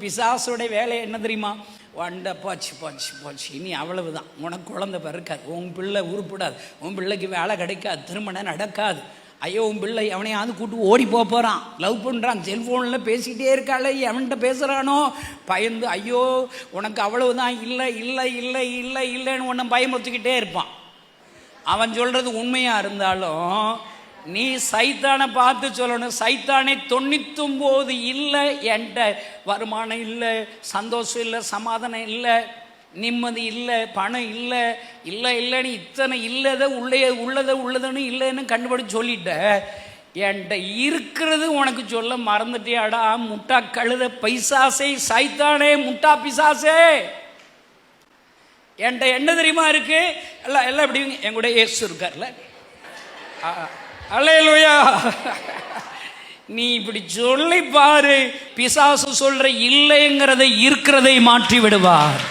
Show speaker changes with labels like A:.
A: பிசாசுடைய வேலை என்ன தெரியுமா? வண்ட போச்சு போச்சு போச்சு, இனி அவ்வளவுதான், உனக்கு குழந்தை பிறக்காது, உன் பிள்ளை உருப்பிடாது, உன் பிள்ளைக்கு வேலை கிடைக்காது, திருமணம் நடக்காது, ஐயோ உன் பிள்ளை எவனையாவது கூட்டு ஓடி போகிறான், லவ் பண்ணுறான், செல்ஃபோனில் பேசிகிட்டே இருக்காளே, எவன்கிட்ட பேசுகிறானோ பயந்து, ஐயோ உனக்கு அவ்வளவுதான், இல்லை இல்லை இல்லை இல்லை இல்லைன்னு உன்னை பயமுறுத்திக்கிட்டே இருப்பான். அவன் சொல்கிறது உண்மையாக இருந்தாலும் நீ சைத்தானை பார்த்து சொல்லணும், சைத்தானே 99 இல்லை, என்கிட்ட வருமானம் இல்லை, சந்தோஷம் இல்லை, சமாதானம் இல்லை, நிம்மதி இல்லை, பணம் இல்லை, இல்லை இல்லைன்னு இத்தனை இல்லதை உள்ளதுன்னு இல்லைன்னு கண்டுபிடிச்சு சொல்லிட்ட, என்கிட்ட இருக்கிறது உனக்கு சொல்ல மறந்துட்டியாடா முட்டா கழுத பைசாசே, சைத்தானே முட்டா பிசாசே. என்கிட்ட என்ன தெரியுமா இருக்கு? எல்லாம் எப்படி என் கூட இயேசு இருக்கார்ல, அல்லேலூயா. நீ இப்படி சொல்லி பாரு, பிசாசு சொல்ற இல்லைங்கிறதை இருக்கிறதை மாற்றி விடுவார்.